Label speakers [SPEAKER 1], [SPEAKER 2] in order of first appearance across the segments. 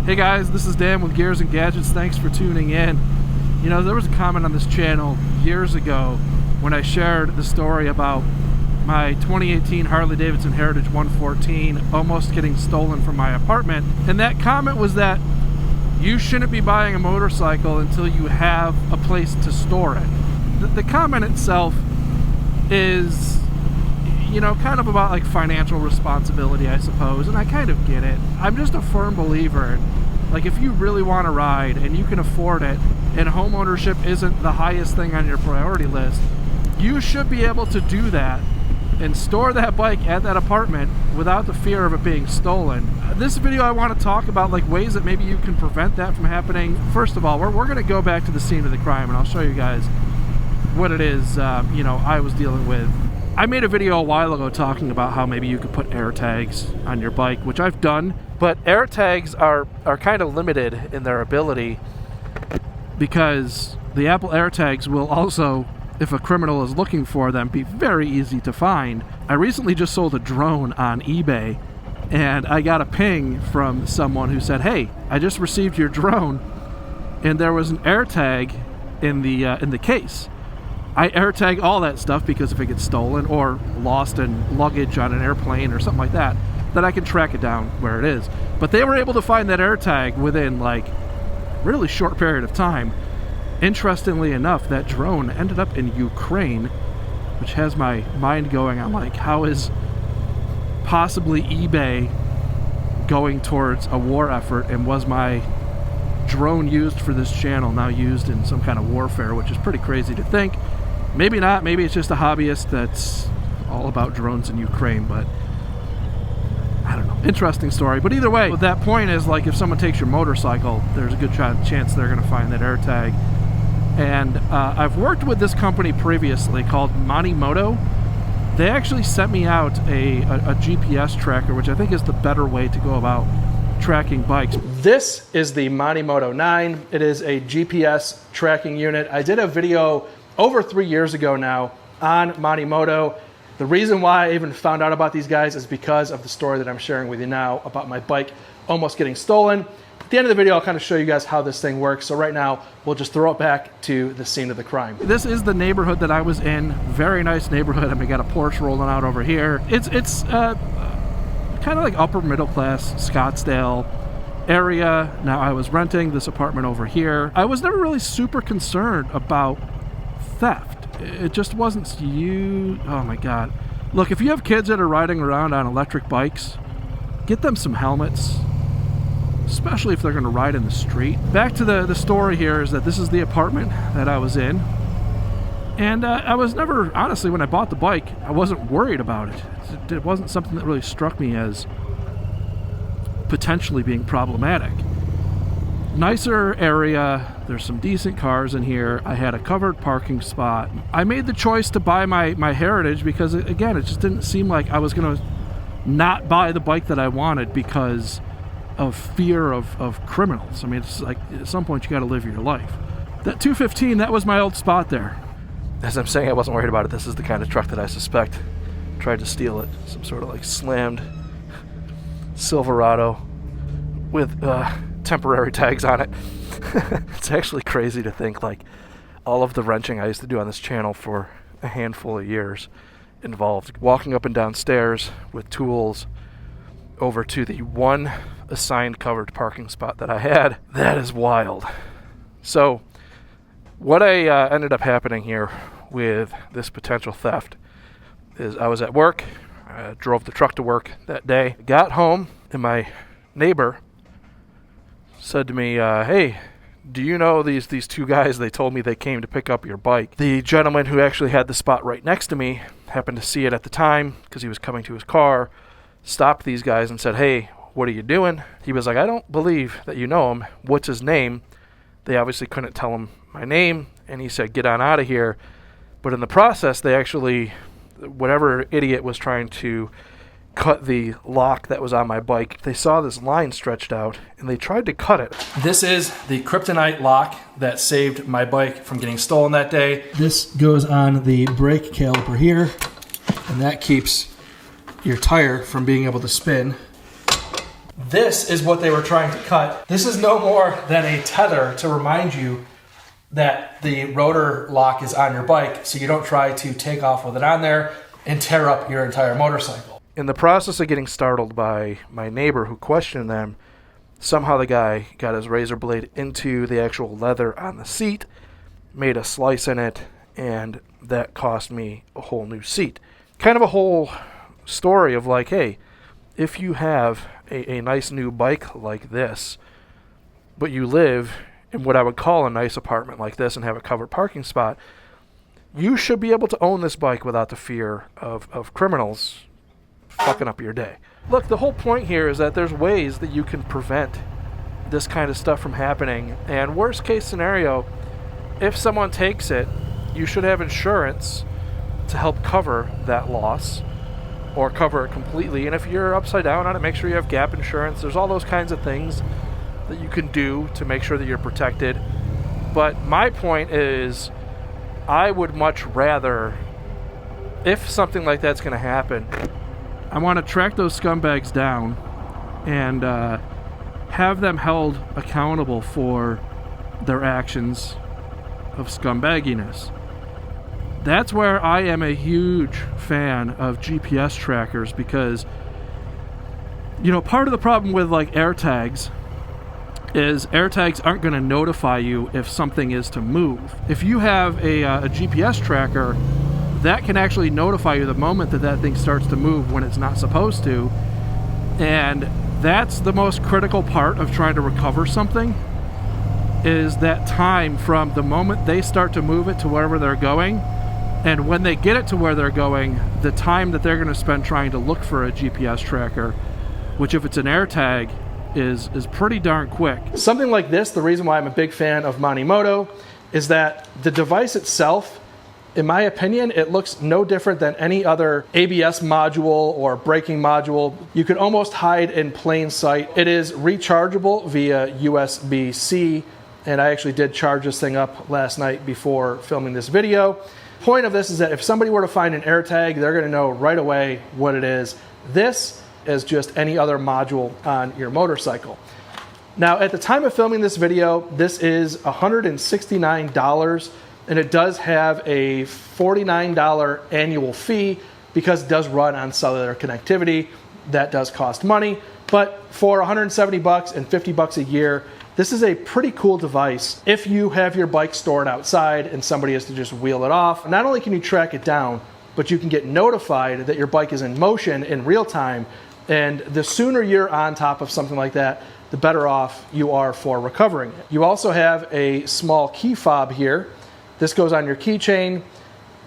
[SPEAKER 1] Hey guys, this is Dan with Gears and Gadgets. Thanks for tuning in. You know, there was a comment on this channel years ago when I shared the story about my 2018 Harley-Davidson Heritage 114 almost getting stolen from my apartment. And that comment was that you shouldn't be buying a motorcycle until you have a place to store it. The comment itself is, you know, kind of about like financial responsibility, I suppose, and I kind of get it. I'm just a firm believer in, like, if you really want to ride and you can afford it and home ownership isn't the highest thing on your priority list, you should be able to do that and store that bike at that apartment without the fear of it being stolen. This video I want to talk about like ways that maybe you can prevent that from happening. First of all, we're going to go back to the scene of the crime and I'll show you guys what it is you know, I was dealing with. I made a video a while ago talking about how maybe you could put AirTags on your bike, which I've done, but AirTags are kind of limited in their ability because the Apple AirTags will also, if a criminal is looking for them, be very easy to find. I recently just sold a drone on eBay and I got a ping from someone who said, "Hey, I just received your drone and there was an AirTag in the case." I AirTag all that stuff because if it gets stolen or lost in luggage on an airplane or something like that, then I can track it down where it is. But they were able to find that AirTag within like really short period of time. Interestingly enough, that drone ended up in Ukraine, which has my mind going on like, how is possibly eBay going towards a war effort, and was my drone used for this channel now used in some kind of warfare, which is pretty crazy to think. Maybe not, maybe it's just a hobbyist that's all about drones in Ukraine, but I don't know. Interesting story. But either way, what that point is, like, if someone takes your motorcycle, there's a good chance they're going to find that AirTag. And I've worked with this company previously called Monimoto. They actually sent me out a GPS tracker, which I think is the better way to go about tracking bikes. This is the Monimoto 9. It is a GPS tracking unit. I did a video over 3 years ago now on Monimoto. The reason why I even found out about these guys is because of the story that I'm sharing with you now about my bike almost getting stolen. At the end of the video, I'll kind of show you guys how this thing works. So right now, we'll just throw it back to the scene of the crime. This is the neighborhood that I was in. Very nice neighborhood. I mean, got a Porsche rolling out over here. It's kind of like upper middle class Scottsdale area. Now, I was renting this apartment over here. I was never really super concerned about theft. It just wasn't you. Oh my God. Look, if you have kids that are riding around on electric bikes, get them some helmets, especially if they're going to ride in the street. Back to the story here is that this is the apartment that I was in. And I was never, honestly, when I bought the bike, I wasn't worried about it. It wasn't something that really struck me as potentially being problematic. Nicer area, there's some decent cars in here. I had a covered parking spot. I made the choice to buy my Heritage because, again, it just didn't seem like I was going to not buy the bike that I wanted because of fear of criminals. I mean, it's like at some point you got to live your life. That 215, that was my old spot there. As I'm saying, I wasn't worried about it. This is the kind of truck that I suspect tried to steal it. Some sort of like slammed Silverado with temporary tags on it. It's actually crazy to think like all of the wrenching I used to do on this channel for a handful of years involved walking up and down stairs with tools over to the one assigned covered parking spot that I had. That is wild. So what I ended up happening here with this potential theft is I was at work. I drove the truck to work that day. Got home and my neighbor said to me, "Hey, do you know these two guys? They told me they came to pick up your bike." The gentleman who actually had the spot right next to me happened to see it at the time because he was coming to his car, stopped these guys and said, "Hey, what are you doing?" He was like, "I don't believe that you know him. What's his name?" They obviously couldn't tell him my name, and he said, "Get on out of here." But in the process, they actually, whatever idiot was trying to cut the lock that was on my bike, they saw this line stretched out and they tried to cut it. This is the Kryptonite lock that saved my bike from getting stolen that day. This goes on the brake caliper here, and that keeps your tire from being able to spin This is what they were trying to cut. This is no more than a tether to remind you that the rotor lock is on your bike, so you don't try to take off with it on there and tear up your entire motorcycle. In the process of getting startled by my neighbor who questioned them, somehow the guy got his razor blade into the actual leather on the seat, made a slice in it, and that cost me a whole new seat. Kind of a whole story of like, hey, if you have a nice new bike like this, but you live in what I would call a nice apartment like this and have a covered parking spot, you should be able to own this bike without the fear of criminals fucking up your day. Look, the whole point here is that there's ways that you can prevent this kind of stuff from happening. And worst case scenario, if someone takes it, you should have insurance to help cover that loss or cover it completely. And if you're upside down on it, make sure you have gap insurance. There's all those kinds of things that you can do to make sure that you're protected. But my point is, I would much rather, if something like that's going to happen, I want to track those scumbags down and have them held accountable for their actions of scumbagginess. That's where I am a huge fan of GPS trackers, because, you know, part of the problem with like AirTags is AirTags aren't going to notify you if something is to move. If you have a GPS tracker, that can actually notify you the moment that that thing starts to move when it's not supposed to. And that's the most critical part of trying to recover something, is that time from the moment they start to move it to wherever they're going. And when they get it to where they're going, the time that they're going to spend trying to look for a GPS tracker, which if it's an AirTag, is pretty darn quick. Something like this, the reason why I'm a big fan of Monimoto, is that the device itself, in my opinion, it looks no different than any other ABS module or braking module. You could almost hide in plain sight. It is rechargeable via USB-C, and I actually did charge this thing up last night before filming this video. Point of this is that if somebody were to find an AirTag, they're going to know right away what it is. This is just any other module on your motorcycle. Now, at the time of filming this video, this is $169, and it does have a $49 annual fee because it does run on cellular connectivity. That does cost money, but for 170 bucks and 50 bucks a year, this is a pretty cool device. If you have your bike stored outside and somebody is to just wheel it off, not only can you track it down, but you can get notified that your bike is in motion in real time. And the sooner you're on top of something like that, the better off you are for recovering it. You also have a small key fob here. This goes on your keychain,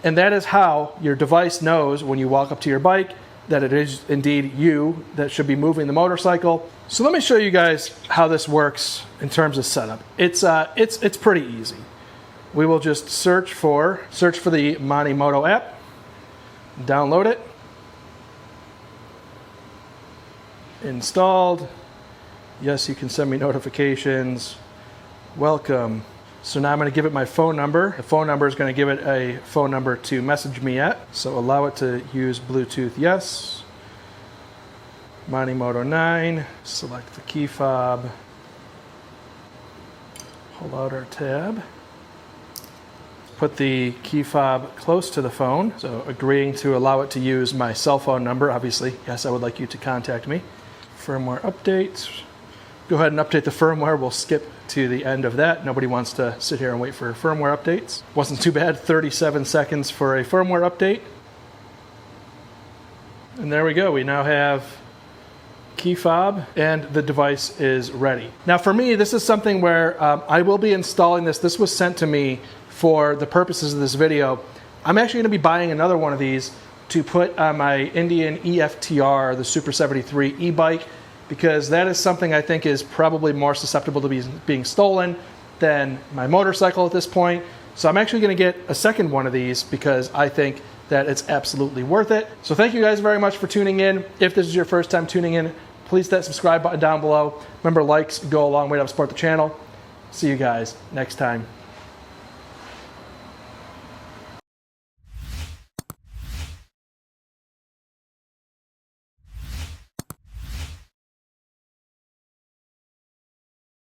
[SPEAKER 1] and that is how your device knows when you walk up to your bike that it is indeed you that should be moving the motorcycle. So let me show you guys how this works in terms of setup. It's pretty easy. We will just search for the Monimoto app, download it, installed. Yes, you can send me notifications. Welcome. So now I'm going to give it my phone number. The phone number is going to give it a phone number to message me at. So allow it to use Bluetooth, yes. Monimoto 9, select the key fob. Pull out our tab. Put the key fob close to the phone. So agreeing to allow it to use my cell phone number, obviously. Yes, I would like you to contact me. Firmware updates. Go ahead and update the firmware. We'll skip to the end of that. Nobody wants to sit here and wait for firmware updates. Wasn't too bad, 37 seconds for a firmware update. And there we go. We now have key fob and the device is ready. Now for me, this is something where I will be installing this. This was sent to me for the purposes of this video. I'm actually going to be buying another one of these to put on my Indian EFTR, the Super 73 e-bike, because that is something I think is probably more susceptible to being stolen than my motorcycle at this point. So I'm actually going to get a second one of these because I think that it's absolutely worth it. So thank you guys very much for tuning in. If this is your first time tuning in, please hit that subscribe button down below. Remember, likes go a long way to help support the channel. See you guys next time.